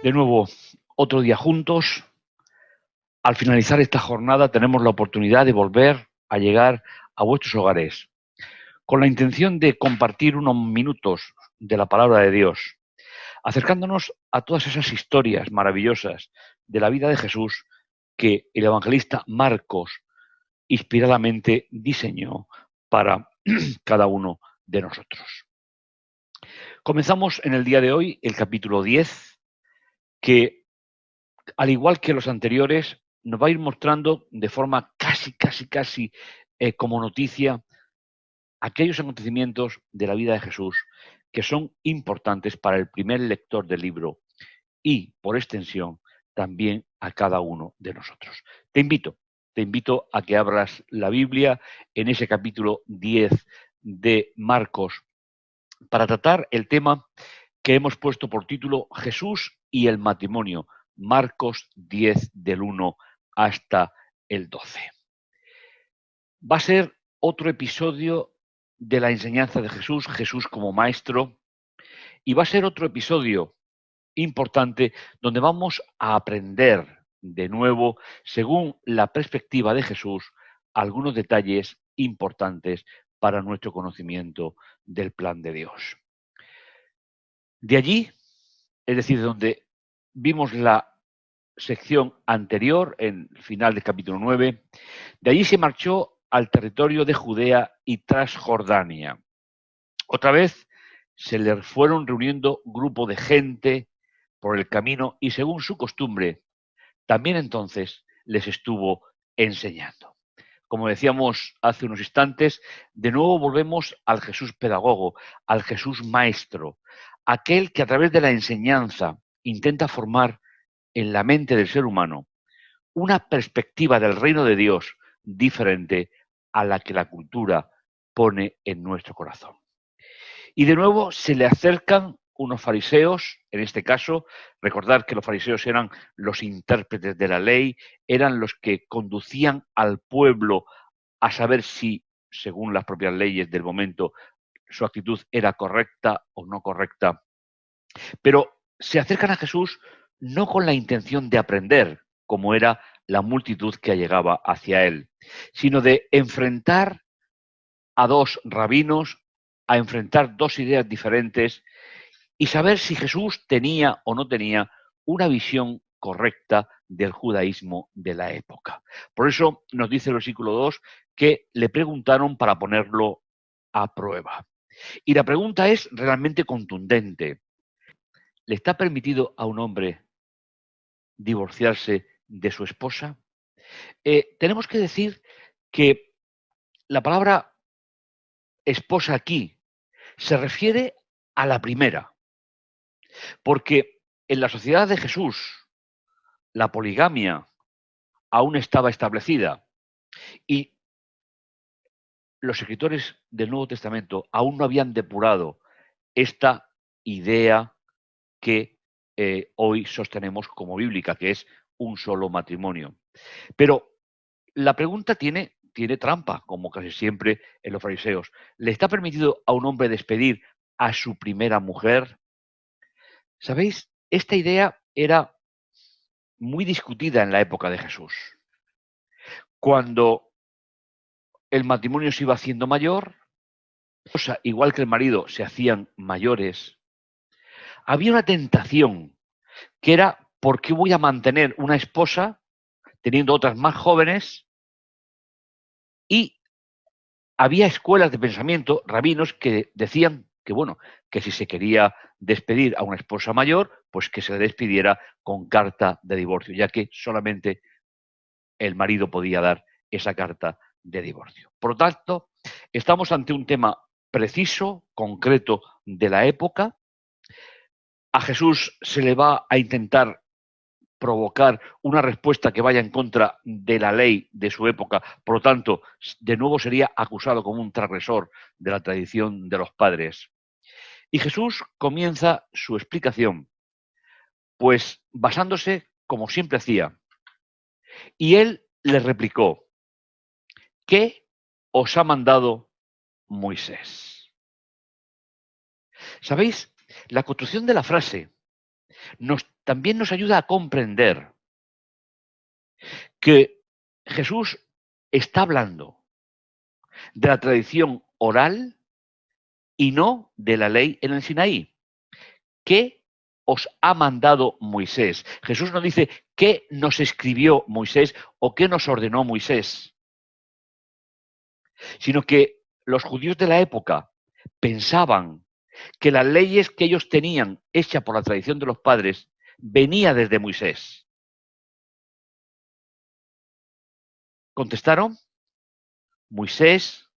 De nuevo, otro día juntos. Al finalizar esta jornada tenemos la oportunidad de volver a llegar a vuestros hogares con la intención de compartir unos minutos de la palabra de Dios, acercándonos a todas esas historias maravillosas de la vida de Jesús que el evangelista Marcos inspiradamente diseñó para cada uno de nosotros. Comenzamos en el día de hoy el capítulo 10, que al igual que los anteriores, nos va a ir mostrando de forma casi como noticia aquellos acontecimientos de la vida de Jesús que son importantes para el primer lector del libro y, por extensión, también a cada uno de nosotros. Te invito a que abras la Biblia en ese capítulo 10 de Marcos para tratar el tema que hemos puesto por título Jesús y el matrimonio, Marcos 10 del 1 hasta el 12. Va a ser otro episodio de la enseñanza de Jesús, Jesús como maestro, y va a ser otro episodio importante donde vamos a aprender de nuevo, según la perspectiva de Jesús, algunos detalles importantes para nuestro conocimiento del plan de Dios. De allí, es decir, de donde vimos la sección anterior, en el final del capítulo 9, de allí se marchó al territorio de Judea y Transjordania. Otra vez se le fueron reuniendo grupo de gente por el camino y según su costumbre, también entonces les estuvo enseñando. Como decíamos hace unos instantes, de nuevo volvemos al Jesús pedagogo, al Jesús maestro, aquel que a través de la enseñanza intenta formar en la mente del ser humano una perspectiva del reino de Dios diferente a la que la cultura pone en nuestro corazón. Y de nuevo se le acercan unos fariseos, en este caso, recordar que los fariseos eran los intérpretes de la ley, eran los que conducían al pueblo a saber si, según las propias leyes del momento, su actitud era correcta o no correcta. Pero se acercan a Jesús no con la intención de aprender, como era la multitud que llegaba hacia él, sino de enfrentar a dos rabinos, a enfrentar dos ideas diferentes y saber si Jesús tenía o no tenía una visión correcta del judaísmo de la época. Por eso nos dice el versículo 2 que le preguntaron para ponerlo a prueba. Y la pregunta es realmente contundente. ¿Le está permitido a un hombre divorciarse de su esposa? Tenemos que decir que la palabra esposa aquí se refiere a la primera, porque en la sociedad de Jesús la poligamia aún estaba establecida y los escritores del Nuevo Testamento aún no habían depurado esta idea que hoy sostenemos como bíblica, que es un solo matrimonio. Pero la pregunta tiene trampa, como casi siempre en los fariseos. ¿Le está permitido a un hombre despedir a su primera mujer? ¿Sabéis? Esta idea era muy discutida en la época de Jesús. Cuando el matrimonio se iba haciendo mayor, igual que el marido se hacían mayores, había una tentación que era: ¿por qué voy a mantener una esposa teniendo otras más jóvenes? Y había escuelas de pensamiento, rabinos, que decían que, bueno, que si se quería despedir a una esposa mayor, pues que se le despidiera con carta de divorcio, ya que solamente el marido podía dar esa carta de divorcio. Por lo tanto, estamos ante un tema preciso, concreto de la época. A Jesús se le va a intentar provocar una respuesta que vaya en contra de la ley de su época. Por lo tanto, de nuevo sería acusado como un transgresor de la tradición de los padres. Y Jesús comienza su explicación, pues basándose, como siempre hacía, y él le replicó: ¿qué os ha mandado Moisés? ¿Sabéis? La construcción de la frase también nos ayuda a comprender que Jesús está hablando de la tradición oral y no de la ley en el Sinaí. ¿Qué os ha mandado Moisés? Jesús no dice qué nos escribió Moisés o qué nos ordenó Moisés, sino que los judíos de la época pensaban que las leyes que ellos tenían hechas por la tradición de los padres venía desde Moisés. Contestaron, Moisés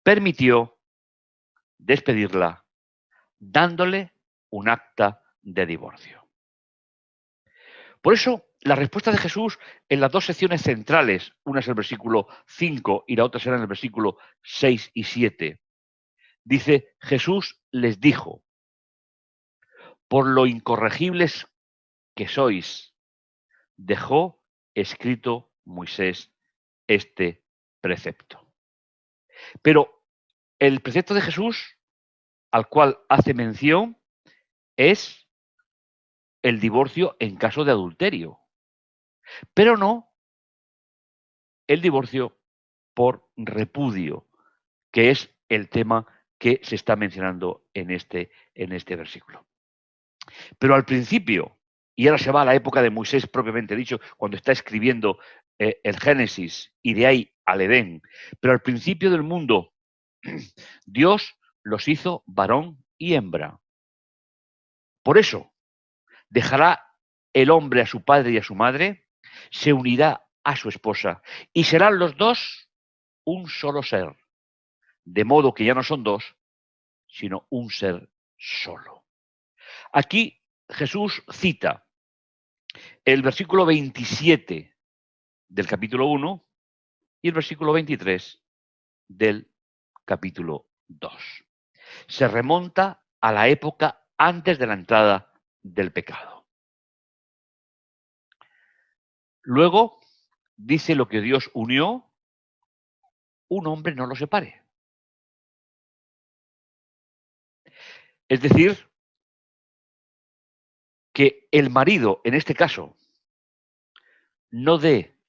permitió despedirla dándole un acta de divorcio. Por eso, la respuesta de Jesús en las dos secciones centrales, una es el versículo 5 y la otra será en el versículo 6 y 7, dice, Jesús les dijo, por lo incorregibles que sois, dejó escrito Moisés este precepto. Pero el precepto de Jesús al cual hace mención es el divorcio en caso de adulterio, pero no el divorcio por repudio, que es el tema que se está mencionando en este versículo. Pero al principio, y ahora se va a la época de Moisés propiamente dicho, cuando está escribiendo el Génesis y de ahí al Edén, pero al principio del mundo, Dios los hizo varón y hembra. Por eso, dejará el hombre a su padre y a su madre, se unirá a su esposa y serán los dos un solo ser, de modo que ya no son dos, sino un ser solo. Aquí Jesús cita el versículo 27 del capítulo 1 y el versículo 23 del capítulo 2. Se remonta a la época antes de la entrada del pecado. Luego dice lo que Dios unió, un hombre no lo separe. Es decir, que el marido, en este caso, no dé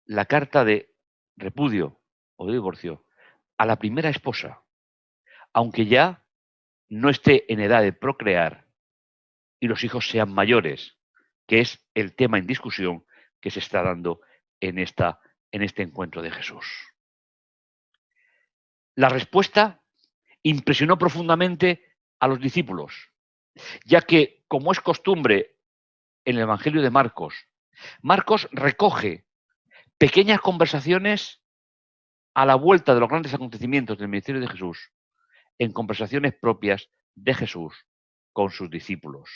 la carta de repudio o de divorcio a la primera esposa, aunque ya no esté en edad de procrear y los hijos sean mayores, que es el tema en discusión que se está dando en este encuentro de Jesús. La respuesta impresionó profundamente a los discípulos, ya que, como es costumbre en el Evangelio de Marcos, Marcos recoge pequeñas conversaciones a la vuelta de los grandes acontecimientos del ministerio de Jesús, en conversaciones propias de Jesús con sus discípulos.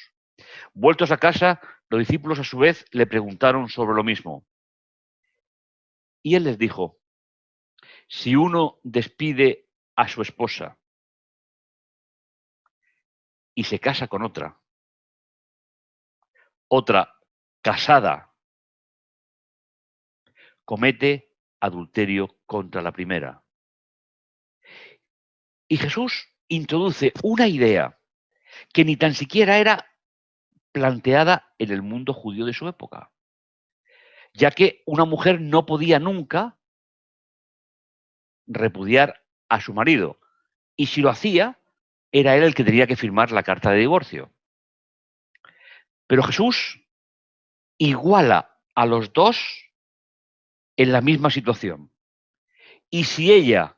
Vueltos a casa, los discípulos a su vez le preguntaron sobre lo mismo. Y él les dijo, si uno despide a su esposa y se casa con otra casada, comete adulterio contra la primera. Y Jesús introduce una idea que ni tan siquiera era planteada en el mundo judío de su época, ya que una mujer no podía nunca repudiar a su marido, y si lo hacía, era él el que tenía que firmar la carta de divorcio. Pero Jesús iguala a los dos en la misma situación. Y si ella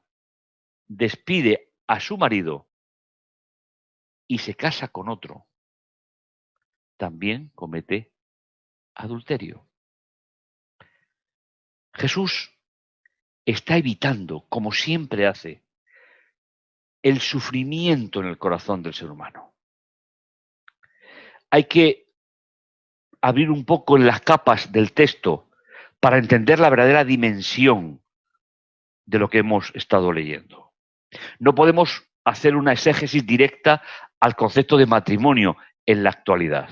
despide a su marido y se casa con otro, también comete adulterio. Jesús está evitando, como siempre hace, el sufrimiento en el corazón del ser humano. Hay que abrir un poco en las capas del texto para entender la verdadera dimensión de lo que hemos estado leyendo. No podemos hacer una exégesis directa al concepto de matrimonio en la actualidad.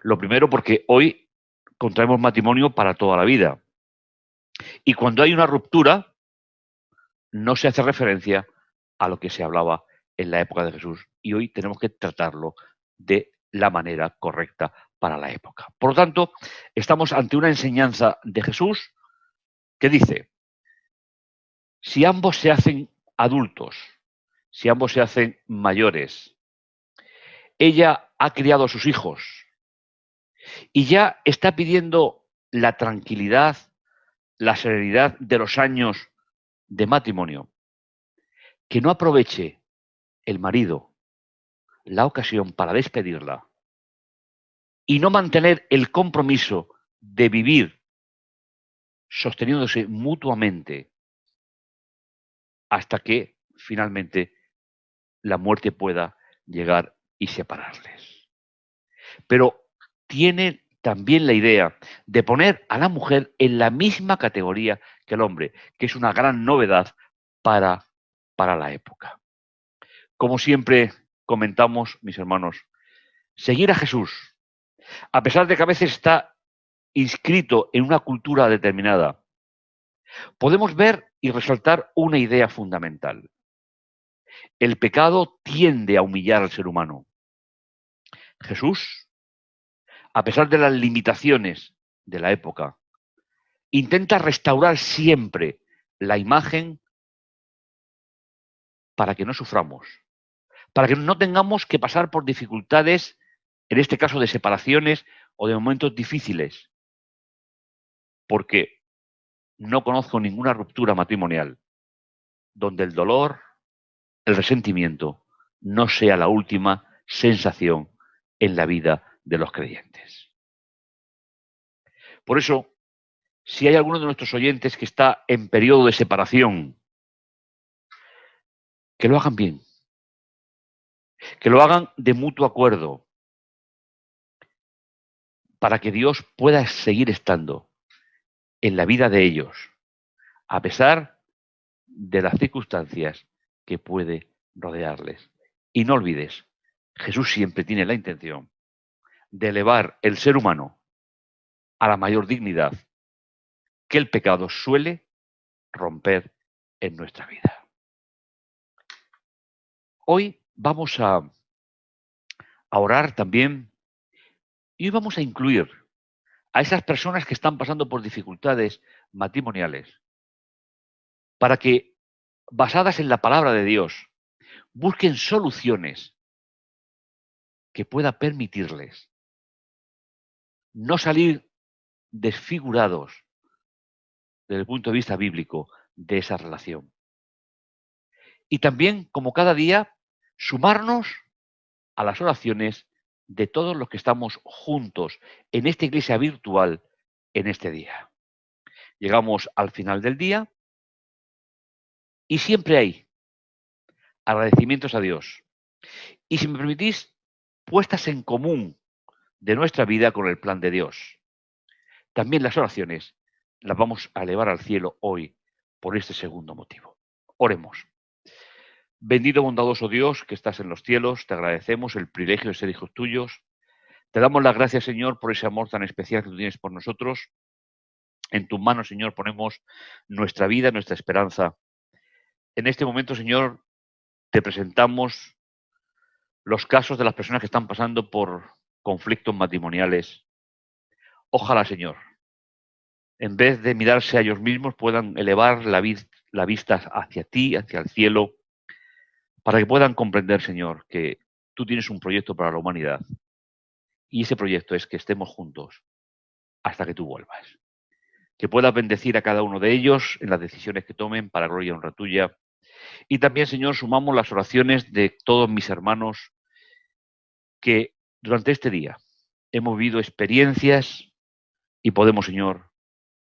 Lo primero porque hoy contraemos matrimonio para toda la vida. Y cuando hay una ruptura, no se hace referencia a lo que se hablaba en la época de Jesús. Y hoy tenemos que tratarlo de la manera correcta para la época. Por lo tanto, estamos ante una enseñanza de Jesús que dice, si ambos se hacen adultos, si ambos se hacen mayores, ella ha criado a sus hijos y ya está pidiendo la tranquilidad, la serenidad de los años de matrimonio, que no aproveche el marido la ocasión para despedirla y no mantener el compromiso de vivir sosteniéndose mutuamente hasta que finalmente la muerte pueda llegar y separarles. Pero tiene también la idea de poner a la mujer en la misma categoría que el hombre, que es una gran novedad para la época. Como siempre comentamos, mis hermanos, seguir a Jesús, a pesar de que a veces está inscrito en una cultura determinada, podemos ver y resaltar una idea fundamental. El pecado tiende a humillar al ser humano. Jesús, a pesar de las limitaciones de la época, intenta restaurar siempre la imagen para que no suframos, para que no tengamos que pasar por dificultades, en este caso de separaciones o de momentos difíciles, porque no conozco ninguna ruptura matrimonial donde el dolor, el resentimiento, no sea la última sensación en la vida de los creyentes. Por eso, si hay alguno de nuestros oyentes que está en periodo de separación, que lo hagan bien, que lo hagan de mutuo acuerdo, para que Dios pueda seguir estando en la vida de ellos, a pesar de las circunstancias que puede rodearles. Y no olvides, Jesús siempre tiene la intención de elevar el ser humano a la mayor dignidad que el pecado suele romper en nuestra vida. Hoy vamos a orar también y hoy vamos a incluir a esas personas que están pasando por dificultades matrimoniales para que, basadas en la palabra de Dios, busquen soluciones que pueda permitirles no salir desfigurados desde el punto de vista bíblico de esa relación. Y también, como cada día, sumarnos a las oraciones de todos los que estamos juntos en esta iglesia virtual en este día. Llegamos al final del día y siempre hay agradecimientos a Dios. Y si me permitís, puestas en común de nuestra vida con el plan de Dios. También las oraciones las vamos a elevar al cielo hoy por este segundo motivo. Oremos. Bendito bondadoso Dios que estás en los cielos, te agradecemos el privilegio de ser hijos tuyos. Te damos las gracias, Señor, por ese amor tan especial que tú tienes por nosotros. En tus manos, Señor, ponemos nuestra vida, nuestra esperanza. En este momento, Señor, te presentamos los casos de las personas que están pasando por conflictos matrimoniales. Ojalá, Señor, en vez de mirarse a ellos mismos, puedan elevar la vista hacia ti, hacia el cielo, para que puedan comprender, Señor, que tú tienes un proyecto para la humanidad. Y ese proyecto es que estemos juntos hasta que tú vuelvas. Que puedas bendecir a cada uno de ellos en las decisiones que tomen para gloria y honra tuya. Y también, Señor, sumamos las oraciones de todos mis hermanos que durante este día hemos vivido experiencias y podemos, Señor,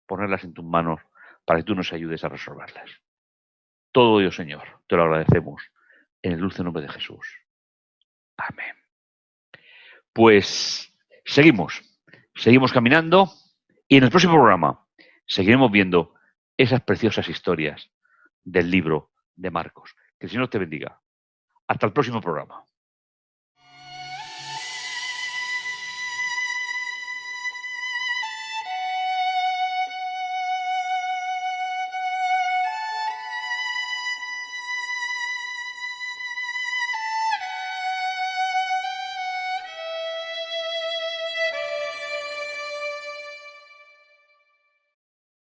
ponerlas en tus manos para que tú nos ayudes a resolverlas. Todo ello, Señor, te lo agradecemos en el dulce nombre de Jesús. Amén. Pues seguimos caminando y en el próximo programa seguiremos viendo esas preciosas historias del libro de Marcos. Que el Señor te bendiga. Hasta el próximo programa.